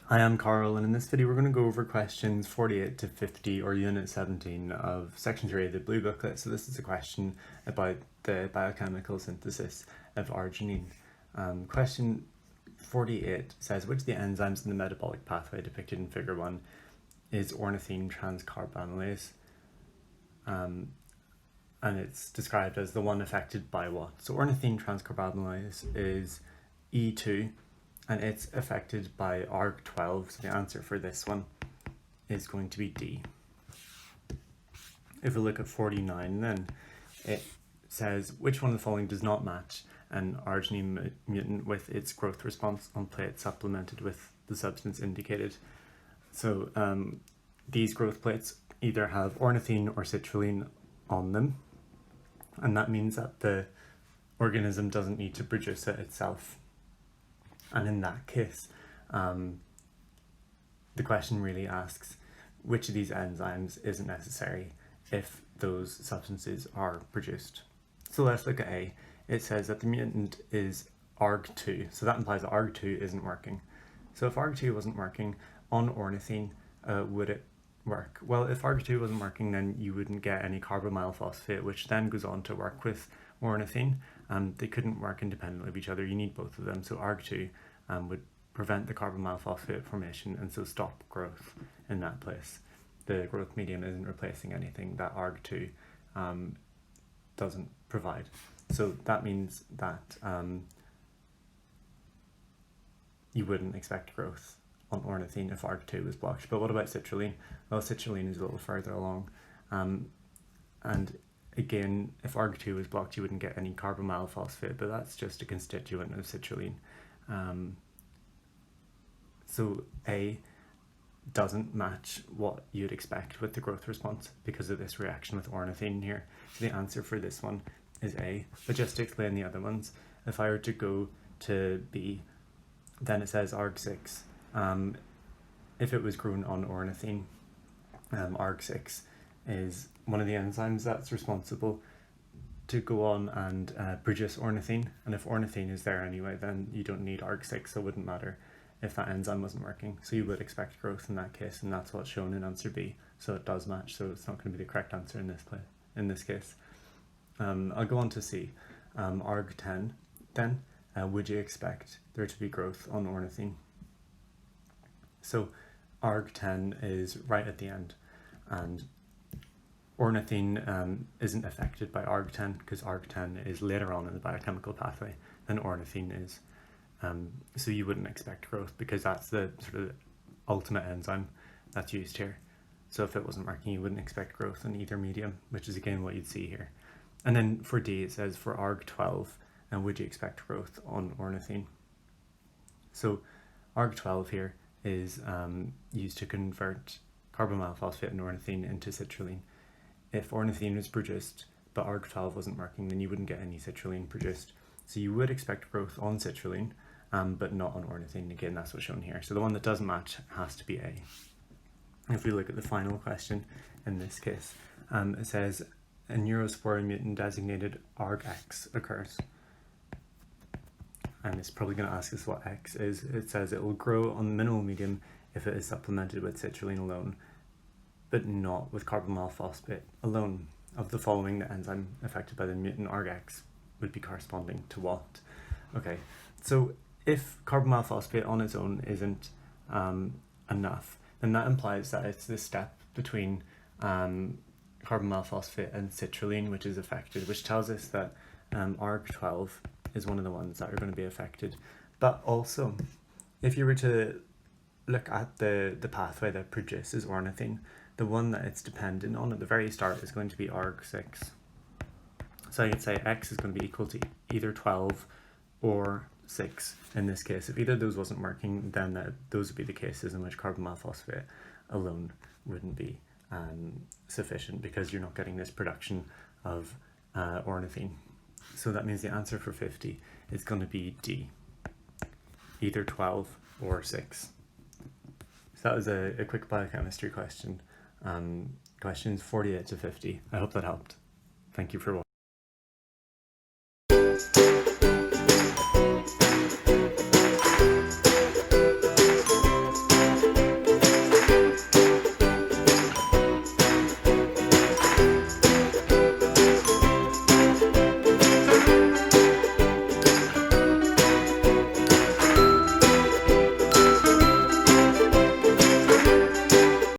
Hi, I'm Carl, and in this video we're going to go over questions 48 to 50 or unit 17 of section 3 of the blue booklet. So this is a question about the biochemical synthesis of arginine. Question 48 says, which of the enzymes in the metabolic pathway depicted in figure 1 is ornithine transcarbamylase? And it's described as the one affected by what? So ornithine transcarbamylase is E2, and it's affected by ARG12, so the answer for this one is going to be D. If we look at 49 then, it says, which one of the following does not match an arginine mutant with its growth response on plate supplemented with the substance indicated? So these growth plates either have ornithine or citrulline on them, and that means that the organism doesn't need to produce it itself. And in that case, the question really asks which of these enzymes isn't necessary if those substances are produced. So let's look at A. It says that the mutant is ARG2, so that implies that ARG2 isn't working. So if ARG2 wasn't working on ornithine, would it work? Well, if ARG2 wasn't working, then you wouldn't get any carbamyl phosphate, which then goes on to work with ornithine. They couldn't work independently of each other. You need both of them. So ARG2 would prevent the carbamyl phosphate formation and so stop growth in that place. The growth medium isn't replacing anything that ARG2 doesn't provide. So that means that you wouldn't expect growth on ornithine if ARG2 was blocked. But what about citrulline? Well, citrulline is a little further along. And again, if ARG2 was blocked, you wouldn't get any carbamyl phosphate, but that's just a constituent of citrulline. So A doesn't match what you'd expect with the growth response because of this reaction with ornithine here. So the answer for this one is A. But just to explain the other ones, if I were to go to B, then it says ARG6. If it was grown on ornithine, ARG6 is one of the enzymes that's responsible to go on and produce ornithine, and if ornithine is there anyway, then you don't need ARG6, so it wouldn't matter if that enzyme wasn't working. So you would expect growth in that case, and that's what's shown in answer B. So it does match, so it's not going to be the correct answer in this case. I'll go on to C. ARG10 then, would you expect there to be growth on ornithine? So ARG10 is right at the end, and ornithine isn't affected by ARG10 because ARG10 is later on in the biochemical pathway than ornithine is. So you wouldn't expect growth because that's the sort of ultimate enzyme that's used here. So if it wasn't working, you wouldn't expect growth in either medium, which is again what you'd see here. And then for D, it says for ARG12, and would you expect growth on ornithine? So ARG12 here is used to convert carbamyl phosphate and ornithine into citrulline. If ornithine was produced but ARG12 wasn't working, then you wouldn't get any citrulline produced. So you would expect growth on citrulline, but not on ornithine. Again, that's what's shown here. So the one that doesn't match has to be A. If we look at the final question in this case, it says a neurospore mutant designated ARG-X occurs. And it's probably going to ask us what X is. It says it will grow on the minimal medium if it is supplemented with citrulline alone, but not with carbamyl phosphate alone. Of the following, the enzyme affected by the mutant ARG-X would be corresponding to what? Okay, so if carbamyl phosphate on its own isn't enough, then that implies that it's the step between carbamyl phosphate and citrulline which is affected, which tells us that ARG12 is one of the ones that are going to be affected. But also, if you were to look at the pathway that produces ornithine, the one that it's dependent on at the very start is going to be ARG6. So I could say X is going to be equal to either 12 or 6 in this case. If either of those wasn't working, then those would be the cases in which carbamyl phosphate alone wouldn't be sufficient because you're not getting this production of ornithine. So that means the answer for 50 is going to be D, either 12 or 6. So that was a quick biochemistry question. Questions 48 to 50. I hope that helped. Thank you for watching.